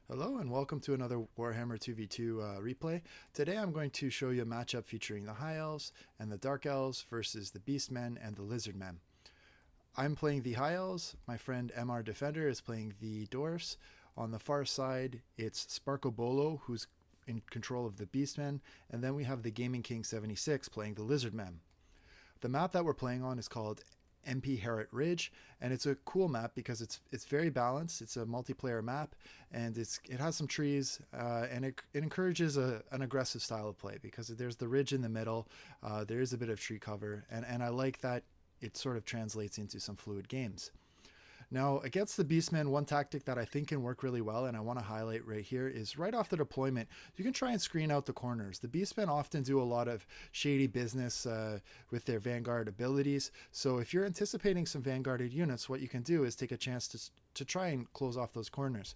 Hello and welcome to another Warhammer 2v2 replay. Today I'm going to show you a matchup featuring the High Elves and the Dark Elves versus the Beastmen and the Lizardmen. I'm playing the High Elves, my friend MR Defender is playing the Dwarfs. On the far side it's Sparkobolo, who's in control of the Beastmen, and then we have the Gaming King 76 playing the Lizardmen. The map that we're playing on is called Herot Ridge, and it's a cool map because it's very balanced. It's a multiplayer map, and it has some trees, and it encourages an aggressive style of play because there's the ridge in the middle. There is a bit of tree cover, and I like that it sort of translates into some fluid games. Now, against the Beastmen, one tactic that I think can work really well, and I want to highlight right here, is right off the deployment, you can try and screen out the corners. The Beastmen often do a lot of shady business with their vanguard abilities, so if you're anticipating some vanguarded units, what you can do is take a chance to try and close off those corners.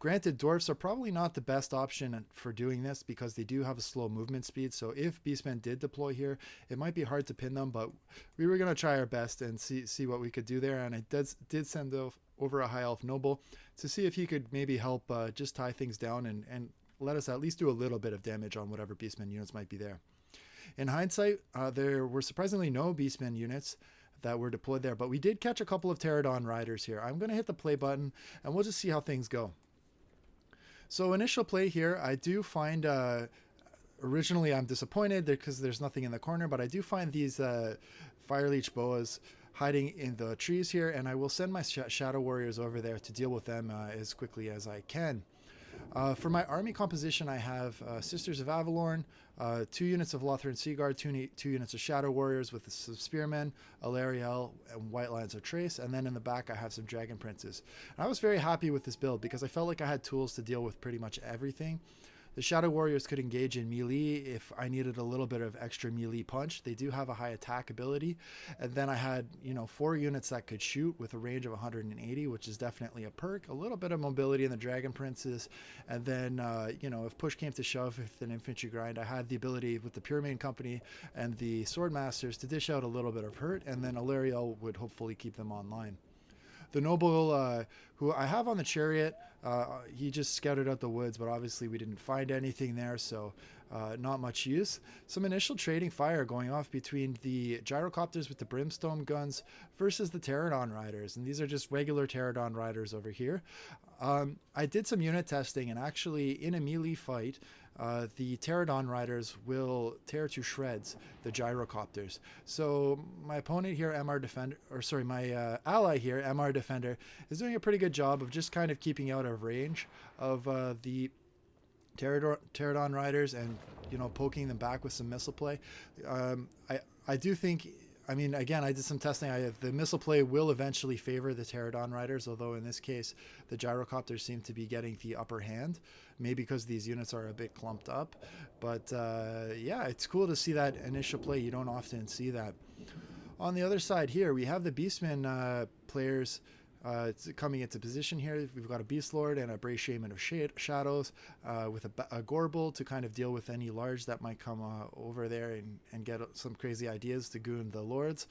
Granted, Dwarfs are probably not the best option for doing this because they do have a slow movement speed, so if Beastmen did deploy here, it might be hard to pin them, but we were going to try our best and see what we could do there, and I did send over a High Elf Noble to see if he could maybe help just tie things down and let us at least do a little bit of damage on whatever Beastmen units might be there. In hindsight, there were surprisingly no Beastmen units that were deployed there, but we did catch a couple of Terradon riders here. I'm going to hit the play button, and we'll just see how things go. So initial play here, I do find, originally I'm disappointed because there's nothing in the corner, but I do find these Fire Leech Boas hiding in the trees here, and I will send my Shadow Warriors over there to deal with them as quickly as I can. For my army composition, I have Sisters of Avalorn, 2 units of Lothran Seaguard, 2 units of Shadow Warriors with some Spearmen, Alariel, and White Lions of Trace, and then in the back I have some Dragon Princes. And I was very happy with this build because I felt like I had tools to deal with pretty much everything. The Shadow Warriors could engage in melee if I needed a little bit of extra melee punch. They do have a high attack ability. And then I had, 4 units that could shoot with a range of 180, which is definitely a perk. A little bit of mobility in the Dragon Princes. And then, if push came to shove with an infantry grind, I had the ability with the Pure Company and the Sword Masters to dish out a little bit of hurt. And then Alariel would hopefully keep them online. The noble who I have on the chariot, he just scouted out the woods, but obviously we didn't find anything there, so not much use. Some initial trading fire going off between the gyrocopters with the brimstone guns versus the terradon riders, and these are just regular terradon riders over here. I did some unit testing, and actually in a melee fight, the Terradon riders will tear to shreds the gyrocopters. So my opponent here, my ally here, MR Defender, is doing a pretty good job of just kind of keeping out of range of the Terradon riders and, poking them back with some missile play. I do think, again, I did some testing. The missile play will eventually favor the Terradon riders, although in this case, the gyrocopters seem to be getting the upper hand, maybe because these units are a bit clumped up. But yeah, it's cool to see that initial play. You don't often see that. On the other side here, we have the Beastmen players coming into position here. We've got a Beast Lord and a Brave Shaman of Shadows with a Gorbel to kind of deal with any large that might come over there and get some crazy ideas to goon the Lords,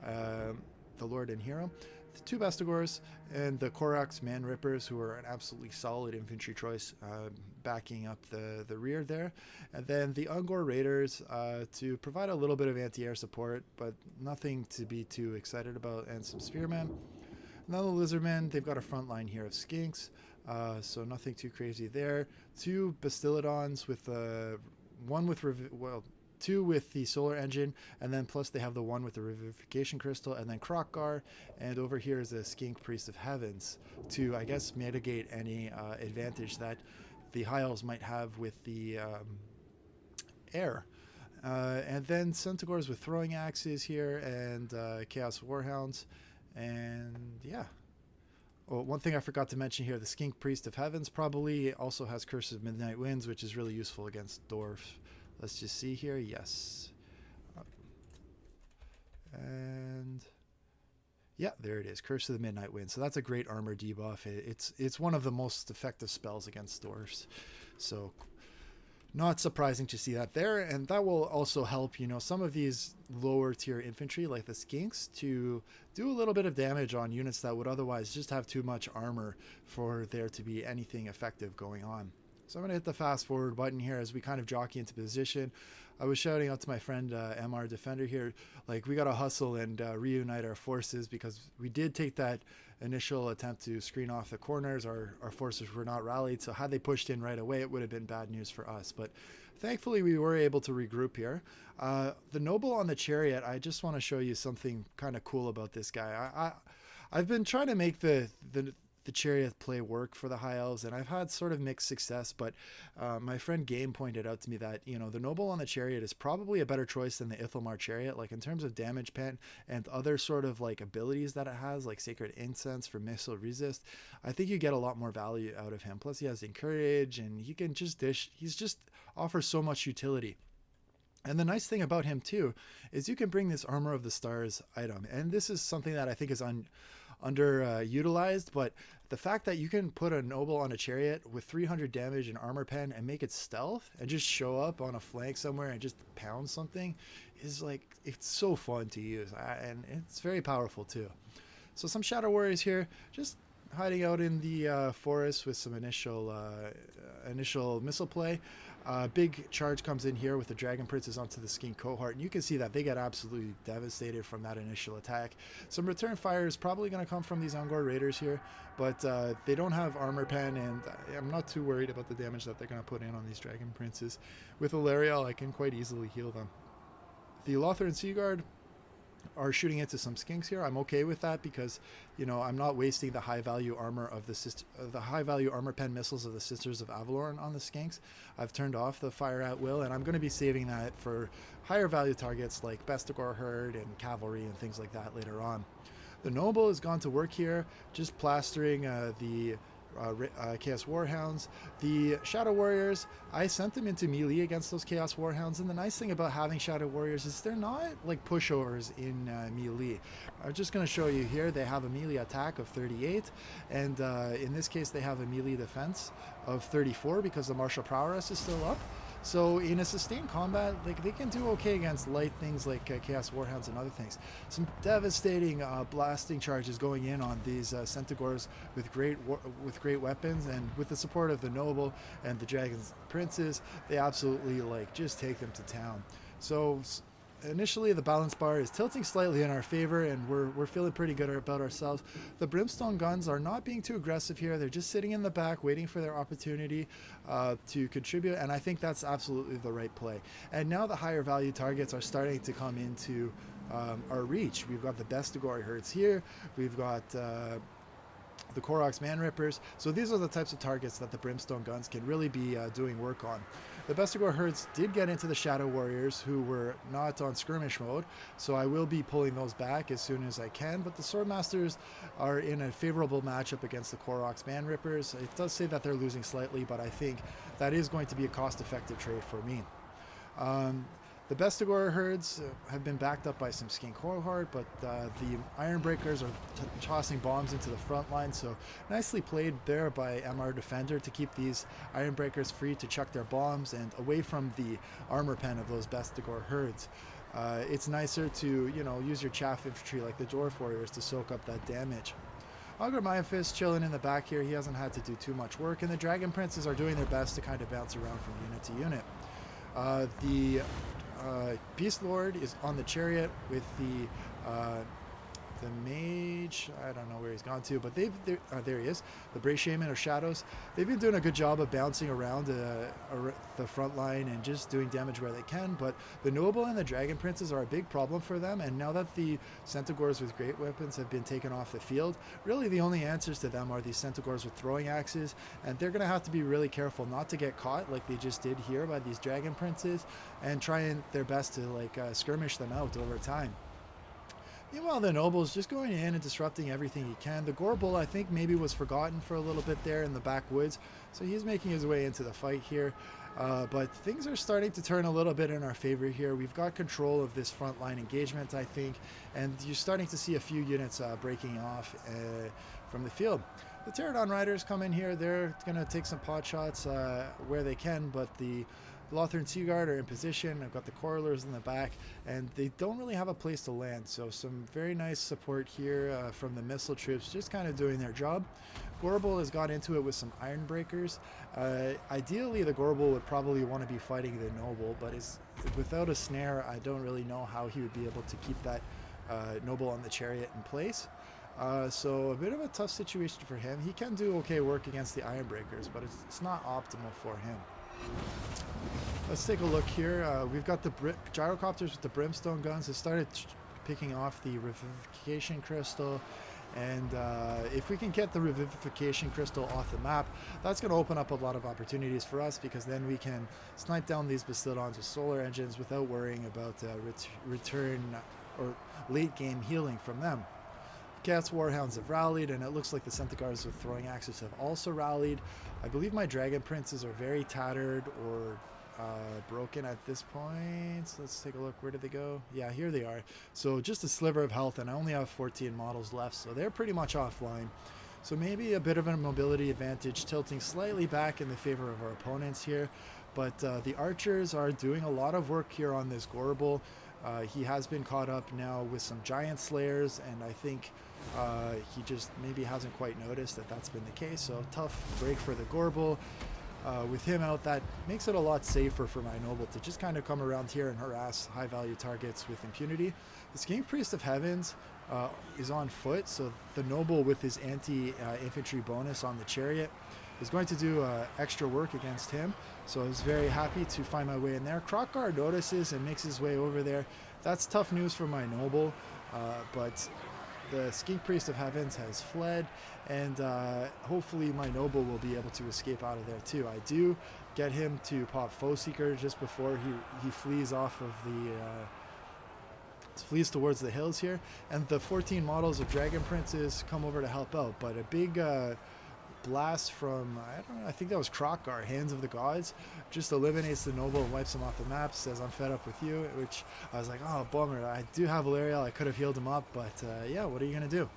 the Lord and Hero. The 2 Bestigors and the Korax Man Rippers, who are an absolutely solid infantry choice, backing up the rear there. And then the Ungor Raiders to provide a little bit of anti-air support, but nothing to be too excited about, and some Spearmen. Now the Lizardmen, they've got a front line here of Skinks, so nothing too crazy there. 2 Bastillodons with two with the solar engine, and then plus they have the one with the revivification crystal, and then Krok-gar, and over here is a Skink Priest of Heavens to, I guess, mitigate any advantage that the High Elves might have with the air. And then Centaurs with throwing axes here, and Chaos Warhounds. And yeah. Oh, one thing I forgot to mention here, the Skink Priest of Heavens probably also has Curse of Midnight Winds, which is really useful against Dwarf. Let's just see here. Yes. And yeah, there it is. Curse of the Midnight Wind. So that's a great armor debuff. It's one of the most effective spells against Dwarfs. So Not surprising to see that there, and that will also help, you know, some of these lower tier infantry like the skinks to do a little bit of damage on units that would otherwise just have too much armor for there to be anything effective going on. So I'm going to hit the fast forward button here as we kind of jockey into position. I was shouting out to my friend MR Defender here, like, we got to hustle and reunite our forces, because we did take that initial attempt to screen off the corners. Our forces were not rallied, so had they pushed in right away, it would have been bad news for us. But thankfully, we were able to regroup here. The noble on the chariot, I just want to show you something kind of cool about this guy. I've been trying to make the chariot play work for the high elves, and I've had sort of mixed success, but my friend Game pointed out to me that, you know, the noble on the chariot is probably a better choice than the Ithalmar chariot, like in terms of damage pen and other sort of like abilities that it has, like Sacred Incense for missile resist. I think you get a lot more value out of him. Plus he has encourage, and he can just he's just offers so much utility. And the nice thing about him too is you can bring this Armor of the Stars item, and this is something that I think is underutilized, but the fact that you can put a noble on a chariot with 300 damage and armor pen and make it stealth and just show up on a flank somewhere and just pound something is like, it's so fun to use, and it's very powerful too. So some Shadow Warriors here, just hiding out in the forest with some initial missile play. Big charge comes in here with the Dragon Princes onto the Skink cohort, and you can see that they get absolutely devastated from that initial attack. Some return fire is probably going to come from these Vanguard Raiders here, but they don't have armor pen, and I'm not too worried about the damage that they're going to put in on these Dragon Princes. With Alariel, I can quite easily heal them. The Lothar and Seaguard are shooting into some skinks here. I'm okay with that because, you know, I'm not wasting the high value armor of the high value armor pen missiles of the Sisters of Avalorn on the skinks. I've turned off the fire at will, and I'm going to be saving that for higher value targets like Bestigor Herd and cavalry and things like that later on. The noble has gone to work here, just plastering the Chaos Warhounds. The Shadow Warriors, I sent them into melee against those Chaos Warhounds, and the nice thing about having Shadow Warriors is they're not like pushovers in melee. I'm just going to show you here, they have a melee attack of 38, and in this case they have a melee defense of 34 because the martial prowess is still up. So in a sustained combat, like, they can do okay against light things like Chaos Warhounds and other things. Some devastating blasting charges going in on these Centaurs with great weapons, and with the support of the Noble and the Dragon's Princes, they absolutely like just take them to town. So initially the balance bar is tilting slightly in our favor, and we're feeling pretty good about ourselves. The Brimstone guns are not being too aggressive here. They're just sitting in the back waiting for their opportunity to contribute, and I think that's absolutely the right play. And now the higher value targets are starting to come into our reach. We've got the Bestigor Herds here. We've got the Korok's Man Rippers. So these are the types of targets that the Brimstone guns can really be doing work on. The Bestigor Herds did get into the Shadow Warriors, who were not on skirmish mode, so I will be pulling those back as soon as I can, but the Swordmasters are in a favorable matchup against the Korok's Man Rippers. It does say that they're losing slightly, but I think that is going to be a cost-effective trade for me. The Bestigor Herds have been backed up by some Skink cohort, but the Ironbreakers are tossing bombs into the front line, so nicely played there by MR Defender to keep these Ironbreakers free to chuck their bombs and away from the armor pen of those Bestigor Herds. It's nicer to, you know, use your chaff infantry like the Dwarf Warriors to soak up that damage. Agramiaphis chilling in the back here. He hasn't had to do too much work, and the Dragon Princes are doing their best to kind of bounce around from unit to unit. The Beast Lord is on the chariot with the mage. I don't know where he's gone to, but there he is. The Bray Shaman or Shadows. They've been doing a good job of bouncing around the front line and just doing damage where they can, but the Noble and the Dragon Princes are a big problem for them, and now that the Centaurs with great weapons have been taken off the field, really the only answers to them are these Centaurs with throwing axes, and they're going to have to be really careful not to get caught like they just did here by these Dragon Princes, and trying their best to like skirmish them out over time. Meanwhile, the Noble's just going in and disrupting everything he can. The Gorbull, I think, maybe was forgotten for a little bit there in the backwoods, so he's making his way into the fight here. But things are starting to turn a little bit in our favor here. We've got control of this front line engagement, I think, and you're starting to see a few units breaking off from the field. The Terradon Riders come in here. They're going to take some pot shots where they can, but the Lothern Sea Guard are in position. I've got the Corralers in the back, and they don't really have a place to land. So some very nice support here from the missile troops, just kind of doing their job. Gorbel has got into it with some iron breakers. Ideally, the Gorbel would probably want to be fighting the Noble, but without a snare, I don't really know how he would be able to keep that Noble on the chariot in place. So a bit of a tough situation for him. He can do okay work against the iron breakers, but it's not optimal for him. Let's take a look here. We've got the gyrocopters with the brimstone guns. It started picking off the revivification crystal, and if we can get the revivification crystal off the map, that's going to open up a lot of opportunities for us, because then we can snipe down these bastillons with solar engines without worrying about return or late game healing from them. Cats Warhounds have rallied, and it looks like the Centaurs with throwing axes have also rallied. I believe my Dragon Princes are very tattered or broken at this point. So let's take a look. Where did they go? Yeah, here they are. So just a sliver of health, and I only have 14 models left, so they're pretty much offline. So maybe a bit of a mobility advantage, tilting slightly back in the favor of our opponents here. But the archers are doing a lot of work here on this Gorbel. He has been caught up now with some giant slayers, and I think he just maybe hasn't quite noticed that that's been the case. So tough break for the Gorbel. With him out, that makes it a lot safer for my Noble to just kind of come around here and harass high value targets with impunity. This King Priest of Heavens is on foot, so the Noble with his anti-infantry bonus on the chariot is going to do extra work against him. So I was very happy to find my way in there. Krok-gar notices and makes his way over there. That's tough news for my Noble, but the Skink Priest of Heavens has fled, and hopefully my Noble will be able to escape out of there too. I do get him to pop Foe Seeker just before he flees off of the flees towards the hills here, and the 14 models of Dragon Princes come over to help out. But a big blast from, I don't know, I think that was Krok-gar, Hands of the Gods, just eliminates the Noble and wipes him off the map, says I'm fed up with you, which I was like, oh bummer, I do have Valerial, I could have healed him up, but yeah, what are you going to do?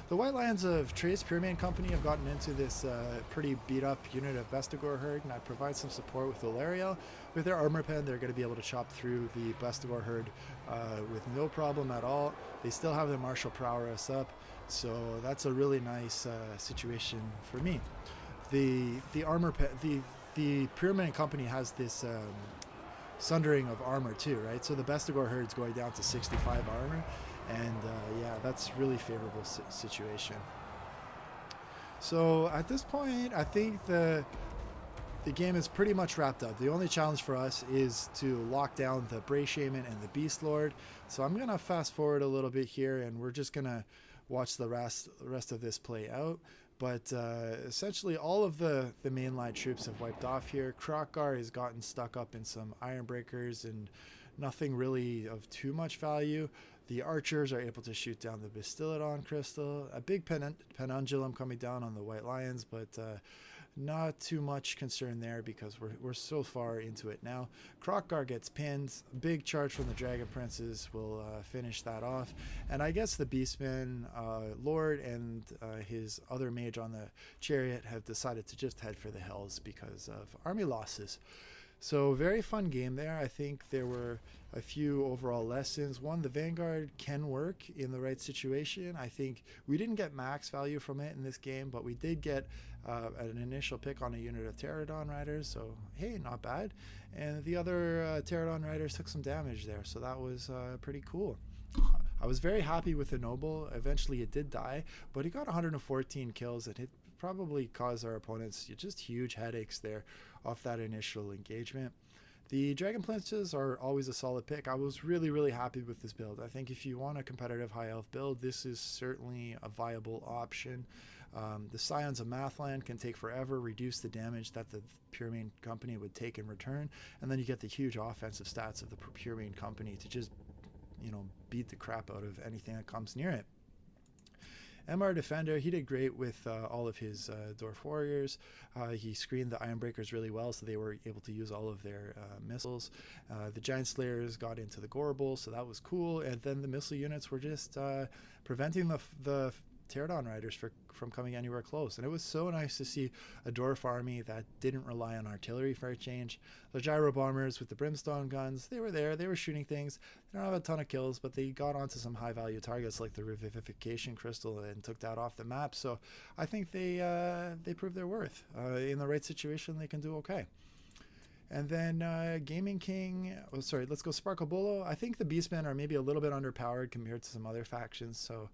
The White Lions of Trace Pyramid Company have gotten into this pretty beat up unit of Bestigor Herd, and I provide some support with Valerial. With their armor pen, they're going to be able to chop through the Bestigor Herd with no problem at all. They still have their martial prowess up, so that's a really nice situation for me. The Pyramid Company has this sundering of armor too, right? So the Bestigor Herd's going down to 65 armor, and yeah, that's really favorable situation. So at this point, I think the game is pretty much wrapped up. The only challenge for us is to lock down the Bray Shaman and the Beast Lord. So I'm gonna fast forward a little bit here, and we're just gonna watch the rest of this play out. But essentially all of the mainline troops have wiped off here. Krok-gar has gotten stuck up in some iron breakers and nothing really of too much value. The archers are able to shoot down the Bastillodon crystal. A big penundulum coming down on the White Lions, but not too much concern there because we're so far into it now. Krok-gar gets pinned. A big charge from the Dragon Princes will finish that off. And I guess the Beastmen, Lord and his other mage on the chariot have decided to just head for the hills because of army losses. So very fun game there. I think there were a few overall lessons. One, the Vanguard can work in the right situation. I think we didn't get max value from it in this game, but we did get an initial pick on a unit of Terradon Riders, so hey, not bad. And the other Terradon Riders took some damage there, so that was pretty cool. I was very happy with the Noble. Eventually it did die, but he got 114 kills, and it probably caused our opponents just huge headaches there off that initial engagement. The Dragon Princes are always a solid pick. I was really happy with this build. I think if you want a competitive high elf build, this is certainly a viable option. The Scions of Mathland can take forever, reduce the damage that the Pyramid Company would take in return, and then you get the huge offensive stats of the Pyramid Company to just, you know, beat the crap out of anything that comes near it. MR Defender, he did great with all of his Dwarf warriors. He screened the Iron Breakers really well, so they were able to use all of their missiles. The Giant Slayers got into the Gorbel, so that was cool. And then the missile units were just preventing the terradon riders from coming anywhere close. And it was so nice to see a Dwarf army that didn't rely on artillery for a change. The gyro bombers with the brimstone guns, they were there, they were shooting things. They don't have a ton of kills, but they got onto some high value targets like the revivification crystal and took that off the map. So I think they proved their worth. In the right situation, they can do okay. And then Gaming King, oh sorry, let's go sparkobolo. I think the Beastmen are maybe a little bit underpowered compared to some other factions. So,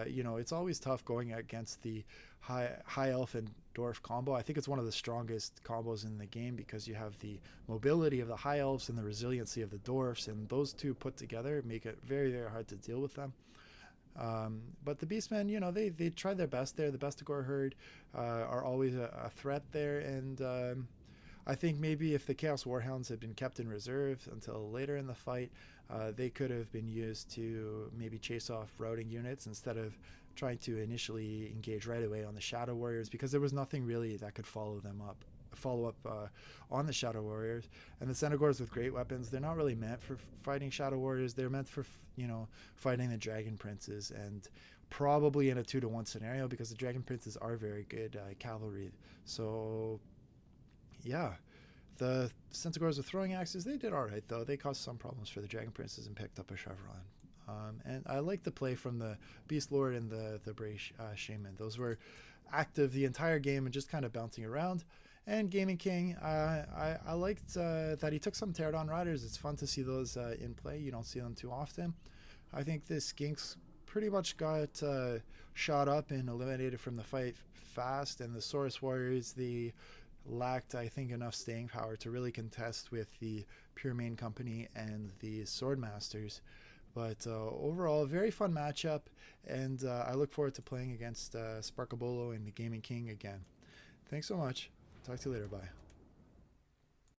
you know, it's always tough going against the high elf and dwarf combo. I think it's one of the strongest combos in the game because you have the mobility of the high elves and the resiliency of the dwarfs. And those two put together make it very, very hard to deal with them. But the Beastmen, you know, they tried their best there. The Bestigor herd are always a threat there. And I think maybe if the Chaos Warhounds had been kept in reserve until later in the fight, they could have been used to maybe chase off routing units instead of trying to initially engage right away on the Shadow Warriors, because there was nothing really that could follow up on the Shadow Warriors. And the Centaurs with great weapons, they're not really meant for fighting Shadow Warriors. They're meant for, you know, fighting the Dragon Princes, and probably in a 2-to-1 scenario because the Dragon Princes are very good cavalry. So yeah, the Centaurs with throwing axes, they did all right, though. They caused some problems for the Dragon Princes and picked up a chevron. And I like the play from the Beast Lord and the Bray Shaman. Those were active the entire game and just kind of bouncing around. And Gaming King, I liked that he took some Terradon Riders. It's fun to see those in play. You don't see them too often. I think the Skinks pretty much got shot up and eliminated from the fight fast. And the Saurus Warriors, the lacked, I think, enough staying power to really contest with the Pure Main Company and the Swordmasters. But overall, very fun matchup, and I look forward to playing against Sparkobolo and the Gaming King again. Thanks so much. Talk to you later. Bye.